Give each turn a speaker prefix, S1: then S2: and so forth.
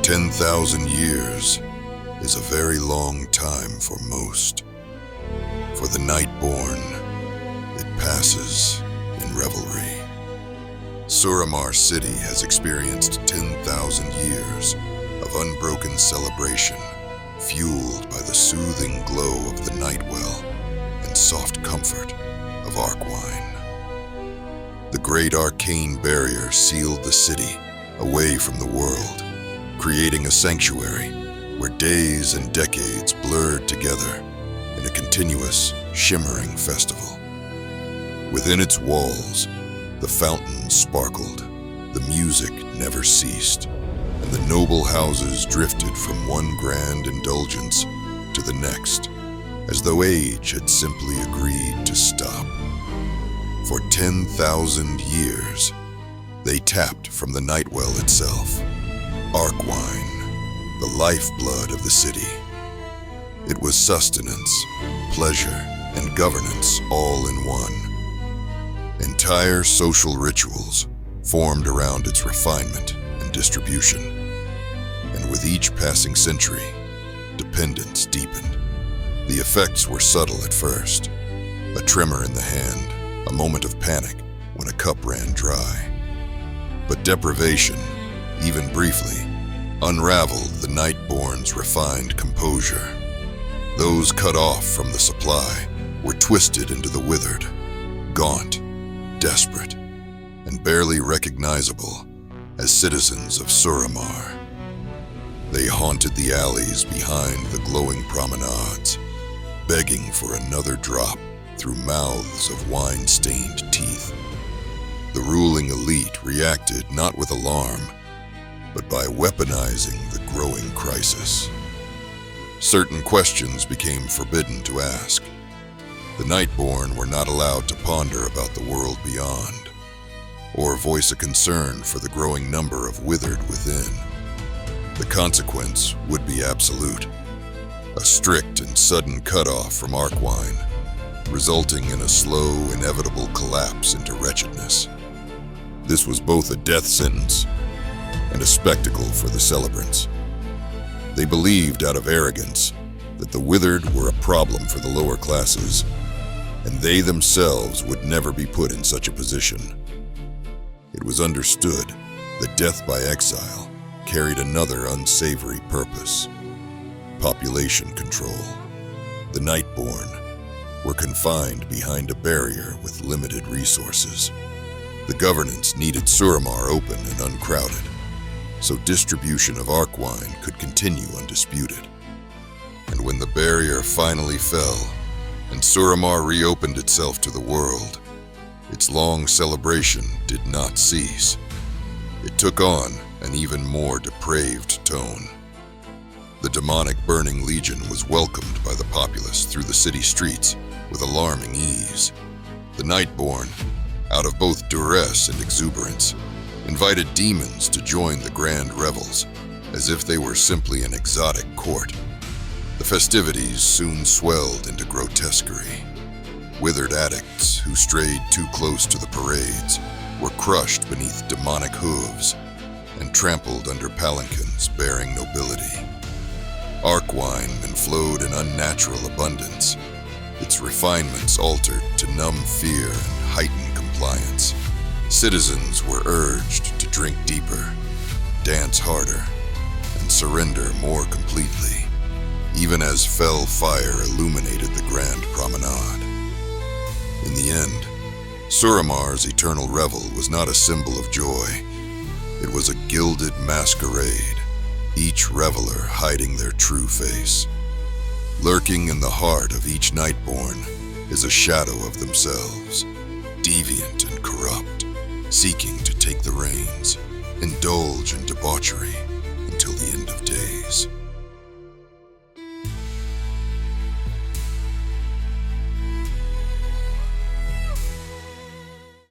S1: 10,000 years is a very long time for most. For the Nightborne, it passes in revelry. Suramar City has experienced 10,000 years of unbroken celebration, fueled by the soothing glow of the Nightwell and soft comfort of arcwine. The great arcane barrier sealed the city away from the world, creating a sanctuary where days and decades blurred together in a continuous, shimmering festival. Within its walls, the fountains sparkled, the music never ceased, and the noble houses drifted from one grand indulgence to the next, as though age had simply agreed to stop. For 10,000 years, they tapped from the Nightwell itself, arcwine, the lifeblood of the city. It was sustenance, pleasure, and governance all in one. Entire social rituals formed around its refinement and distribution. And with each passing century, dependence deepened. The effects were subtle at first. A tremor in the hand, a moment of panic when a cup ran dry. But deprivation, even briefly, unraveled the Nightborne's refined composure. Those cut off from the supply were twisted into the withered, gaunt, desperate, and barely recognizable as citizens of Suramar. They haunted the alleys behind the glowing promenades, begging for another drop through mouths of wine-stained teeth. The ruling elite reacted not with alarm, but by weaponizing the growing crisis. Certain questions became forbidden to ask. The Nightborne were not allowed to ponder about the world beyond, or voice a concern for the growing number of withered within. The consequence would be absolute, a strict and sudden cutoff from arcwine, resulting in a slow, inevitable collapse into wretchedness. This was both a death sentence and a spectacle for the celebrants. They believed out of arrogance that the withered were a problem for the lower classes, and they themselves would never be put in such a position. It was understood that death by exile carried another unsavory purpose: population control. The Nightborne were confined behind a barrier with limited resources. The governance needed Suramar open and uncrowded, so distribution of arcwine could continue undisputed. And when the barrier finally fell, and Suramar reopened itself to the world, its long celebration did not cease. It took on an even more depraved tone. The demonic Burning Legion was welcomed by the populace through the city streets with alarming ease. The Nightborne, out of both duress and exuberance, invited demons to join the grand revels, as if they were simply an exotic court. The festivities soon swelled into grotesquerie. Withered addicts who strayed too close to the parades were crushed beneath demonic hooves and trampled under palanquins bearing nobility. Arcwine flowed in unnatural abundance, its refinements altered to numb fear and heighten compliance. Citizens were urged to drink deeper, dance harder, and surrender more completely, even as fell fire illuminated the grand promenade. In the end, Suramar's eternal revel was not a symbol of joy. It was a gilded masquerade, each reveler hiding their true face. Lurking in the heart of each Nightborne is a shadow of themselves, deviant and corrupt, seeking to take the reins, indulge in debauchery until the end of days.